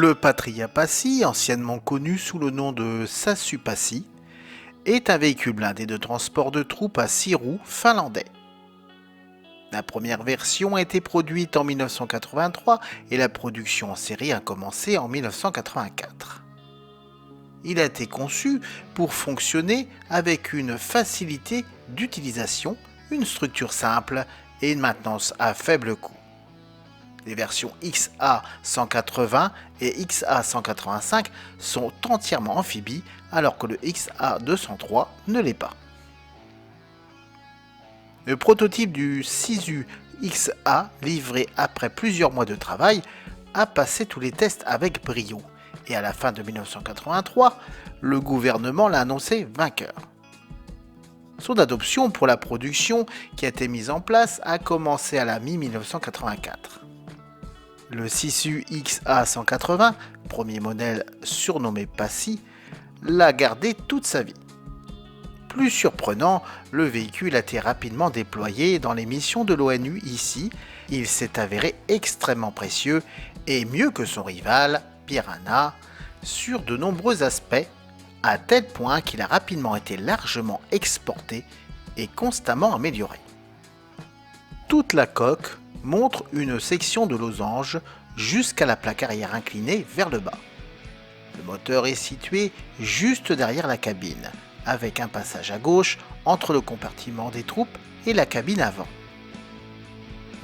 Le Patria Passi, anciennement connu sous le nom de Sassu Passi, est un véhicule blindé de transport de troupes à 6 roues finlandais. La première version a été produite en 1983 et la production en série a commencé en 1984. Il a été conçu pour fonctionner avec une facilité d'utilisation, une structure simple et une maintenance à faible coût. Les versions XA180 et XA185 sont entièrement amphibies alors que le XA203 ne l'est pas. Le prototype du Sisu XA, livré après plusieurs mois de travail, a passé tous les tests avec brio et à la fin de 1983, le gouvernement l'a annoncé vainqueur. Son adoption pour la production qui a été mise en place a commencé à la mi-1984. Le Sisu XA180, premier modèle surnommé Passi, l'a gardé toute sa vie. Plus surprenant, le véhicule a été rapidement déployé dans les missions de l'ONU ici. Il s'est avéré extrêmement précieux et mieux que son rival, Piranha, sur de nombreux aspects, à tel point qu'il a rapidement été largement exporté et constamment amélioré. Toute la coque montre une section de losange jusqu'à la plaque arrière inclinée vers le bas. Le moteur est situé juste derrière la cabine, avec un passage à gauche entre le compartiment des troupes et la cabine avant.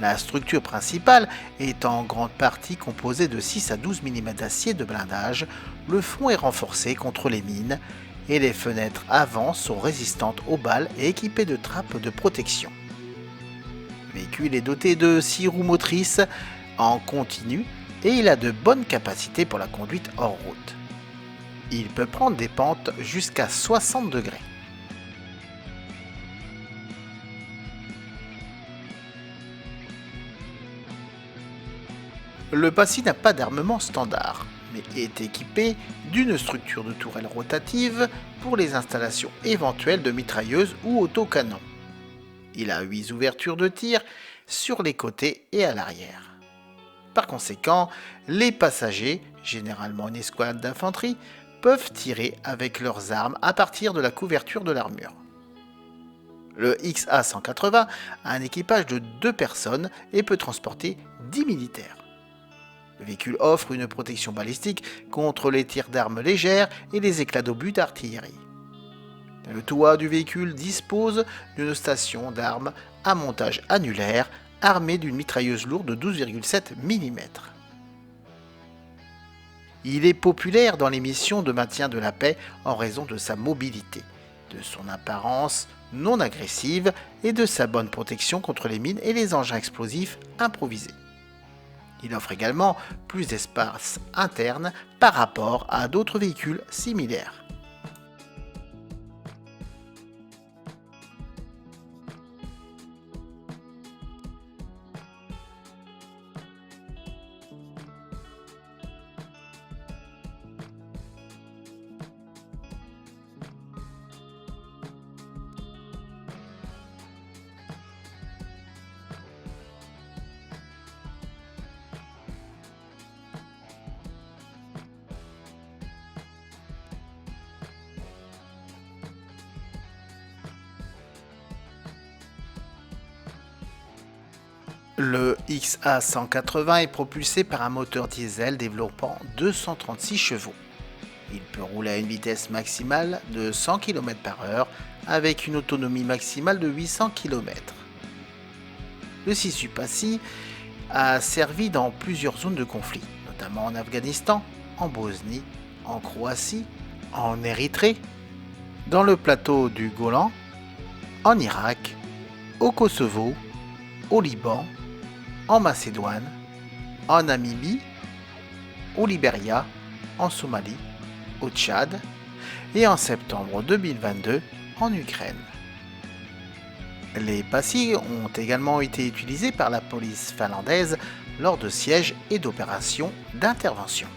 La structure principale est en grande partie composée de 6 à 12 mm d'acier de blindage, le fond est renforcé contre les mines et les fenêtres avant sont résistantes aux balles et équipées de trappes de protection. Le véhicule est doté de 6 roues motrices en continu et il a de bonnes capacités pour la conduite hors route. Il peut prendre des pentes jusqu'à 60 degrés. Le Passi n'a pas d'armement standard, mais est équipé d'une structure de tourelle rotative pour les installations éventuelles de mitrailleuses ou autocanons. Il a 8 ouvertures de tir sur les côtés et à l'arrière. Par conséquent, les passagers, généralement une escouade d'infanterie, peuvent tirer avec leurs armes à partir de la couverture de l'armure. Le XA180 a un équipage de 2 personnes et peut transporter 10 militaires. Le véhicule offre une protection balistique contre les tirs d'armes légères et les éclats d'obus d'artillerie. Le toit du véhicule dispose d'une station d'armes à montage annulaire armée d'une mitrailleuse lourde de 12,7 mm. Il est populaire dans les missions de maintien de la paix en raison de sa mobilité, de son apparence non agressive et de sa bonne protection contre les mines et les engins explosifs improvisés. Il offre également plus d'espace interne par rapport à d'autres véhicules similaires. Le XA180 est propulsé par un moteur diesel développant 236 chevaux. Il peut rouler à une vitesse maximale de 100 km/h avec une autonomie maximale de 800 km. Le Sissu Passi a servi dans plusieurs zones de conflit, notamment en Afghanistan, en Bosnie, en Croatie, en Érythrée, dans le plateau du Golan, en Irak, au Kosovo, au Liban, en Macédoine, en Namibie, au Libéria, en Somalie, au Tchad et en septembre 2022 en Ukraine. Les Passi ont également été utilisés par la police finlandaise lors de sièges et d'opérations d'intervention.